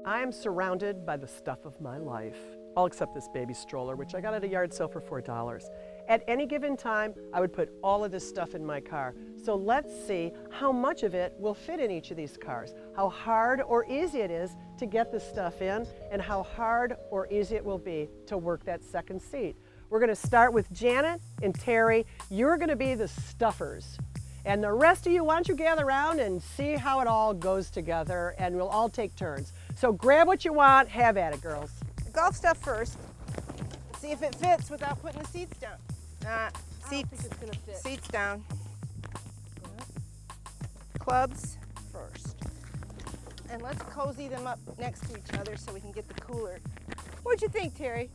I am surrounded by the stuff of my life, all except this baby stroller, which I got at a yard sale for $4. At any given time, I would put all of this stuff in my car. So let's see how much of it will fit in each of these cars, how hard or easy it is to get the stuff in, and how hard or easy it will be to work that second seat. We're going to start with Janet and Terry. You're going to be the stuffers. And the rest of you, why don't you gather around and see how it all goes together, and we'll all take turns. So grab what you want, have at it, girls. Golf stuff first. See if it fits without putting the seats down. I don't think it's gonna fit. Seats down. Clubs first. And let's cozy them up next to each other so we can get the cooler. What'd you think, Terry?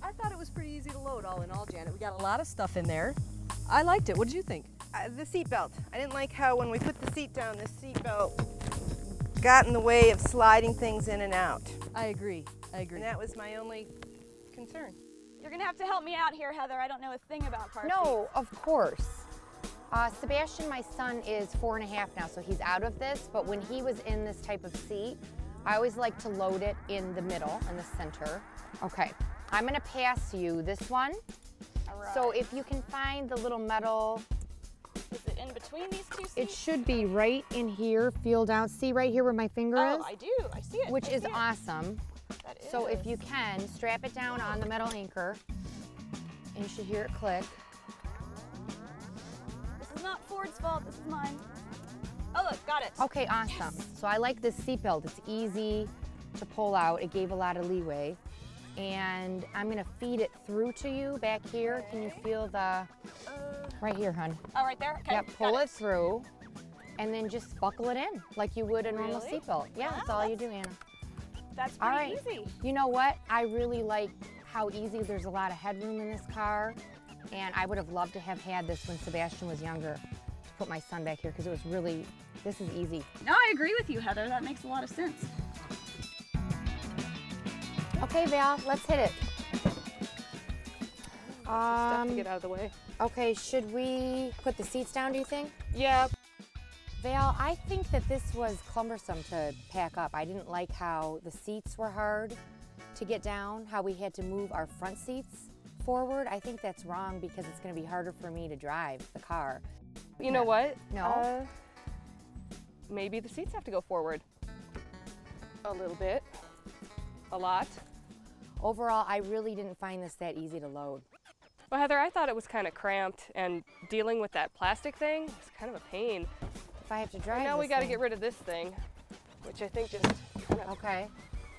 I thought it was pretty easy to load all in all, Janet. We got a lot of stuff in there. I liked it. What did you think? The seat belt. I didn't like how when we put the seat down, the seat belt got in the way of sliding things in and out. I agree. I agree. And that was my only concern. You're gonna have to help me out here, Heather. I don't know a thing about car seats. No, of course. Sebastian, my son, is 4.5 now, so he's out of this, but when he was in this type of seat, I always like to load it in the middle, in the center. Okay, I'm gonna pass you this one. All right. So if you can find the little metal. Is it in between these two seats? It should be right in here, feel down. See right here where my finger is? Oh, I do. I see it. Which is awesome. That is. So if you can, strap it down on the metal anchor, and you should hear it click. This is not Ford's fault. This is mine. Oh, look, got it. Okay, awesome. Yes. So I like this seatbelt. It's easy to pull out. It gave a lot of leeway. And I'm gonna feed it through to you back here. Can you feel the, right here, hon. Oh, right there? Okay. Yep, pull it through, and then just buckle it in like you would a normal Really? seatbelt. Yeah, that's all you do, Anna. That's All pretty right. easy. You know what? I really like how easy, there's a lot of headroom in this car, and I would have loved to have had this when Sebastian was younger, to put my son back here, because it was really, this is easy. No, I agree with you, Heather. That makes a lot of sense. Okay, Val, let's hit it. Stuff to get out of the way. Okay, should we put the seats down, do you think? Yeah. Val, I think that this was cumbersome to pack up. I didn't like how the seats were hard to get down, how we had to move our front seats forward. I think that's wrong because it's going to be harder for me to drive the car. You know what? No? Maybe the seats have to go forward. A little bit. A lot. Overall, I really didn't find this that easy to load. Well, Heather, I thought it was kind of cramped, and dealing with that plastic thing was kind of a pain. If I have to drive And now we this got to thing- get rid of this thing, which I think just kind of... Okay.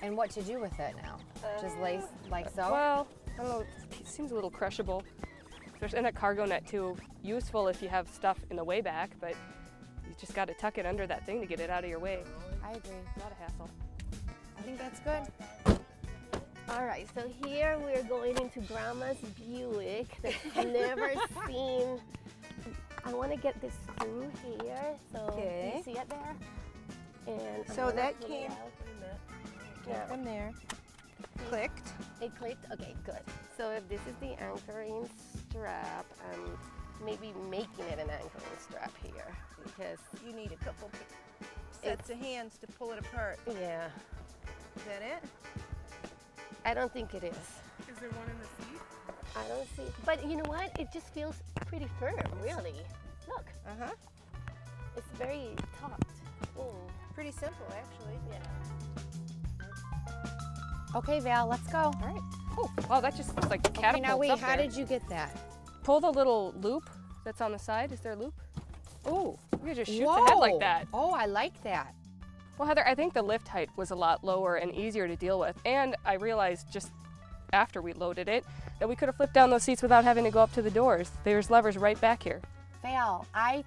And what to do with it now? Just lace like so? Well, I don't know, it seems a little crushable. There's in a cargo net too, useful if you have stuff in the way back, but you just got to tuck it under that thing to get it out of your way. I agree. Not a hassle. I think that's good. All right, so here we're going into Grandma's Buick that I've never seen. I want to get this through here, so Okay. you see it there? And I'm So gonna that pull it came- out. Get them there. Clicked. It clicked? Okay, good. So if this is the anchoring strap, I'm maybe making it an anchoring strap here because, You need a couple sets of hands to pull it apart. yeah, Is that it? I don't think it is. Is there one in the seat? I don't see, but you know what? It just feels pretty firm, really. Look, Uh-huh. it's very taut. Pretty simple, actually. Yeah. Okay, Val, let's go. All right. Oh, wow, that just looks like Okay, catapults now wait, up how there. did you get that? Pull the little loop that's on the side. Is there a loop? Oh, you could just shoot Whoa. the head like that. Oh, I like that. Well, Heather, I think the lift height was a lot lower and easier to deal with. And I realized just after we loaded it that we could have flipped down those seats without having to go up to the doors. There's levers right back here. Val, I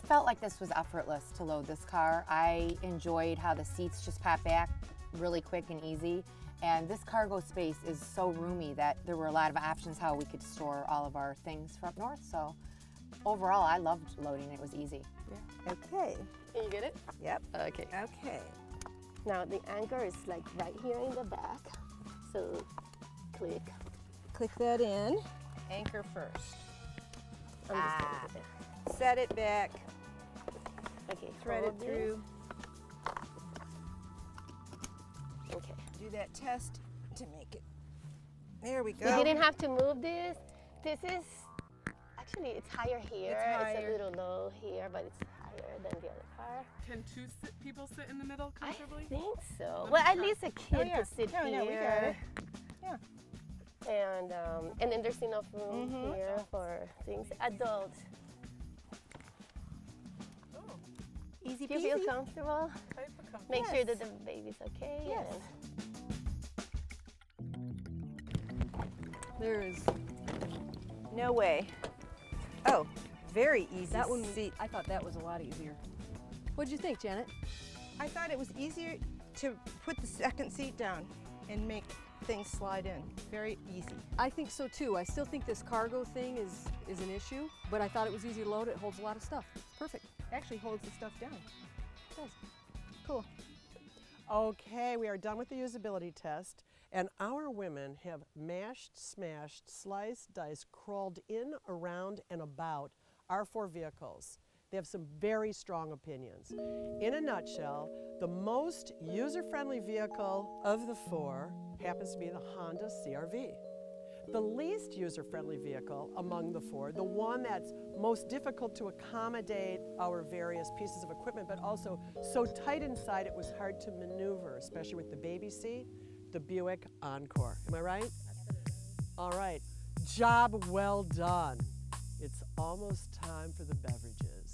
felt like this was effortless to load this car. I enjoyed how the seats just pop back really quick and easy. And this cargo space is so roomy that there were a lot of options how we could store all of our things from up north. So overall, I loved loading. It was easy. Okay. Can you get it? Yep. Okay. Okay. Now the anchor is like right here in the back. So click. Click that in. Anchor first. I'm just gonna put it. Set it back. Okay, Thread it hold this. through. do that test to make it. There we go. We didn't have to move this. This is, actually it's higher here. It's higher. A little low here, but it's higher than the other car. Can people sit in the middle comfortably? I think so. Let Well, me at try. least a kid yeah. could sit No, here. no, we got it. Yeah. And then there's enough room here for things. Adults. Easy Do you feel peasy. comfortable? Make sure that the baby's okay. Yes. There is No way. Oh, very easy that one. seat. I thought that was a lot easier. What'd you think, Janet? I thought it was easier to put the second seat down and make things slide in. Very easy. I think so too. I still think this cargo thing is an issue, but I thought it was easy to load. It holds a lot of stuff. It's perfect. Actually holds the stuff down. It does. Cool. Okay, we are done with the usability test, and our women have mashed, smashed, sliced, diced, crawled in, around, and about our 4 vehicles. They have some very strong opinions. In a nutshell, the most user-friendly vehicle of the 4 happens to be the Honda CR-V. The least user-friendly vehicle among the 4, the one that's most difficult to accommodate our various pieces of equipment, but also so tight inside it was hard to maneuver, especially with the baby seat, the Buick Encore. Am I right? All right, job well done. It's almost time for the beverages.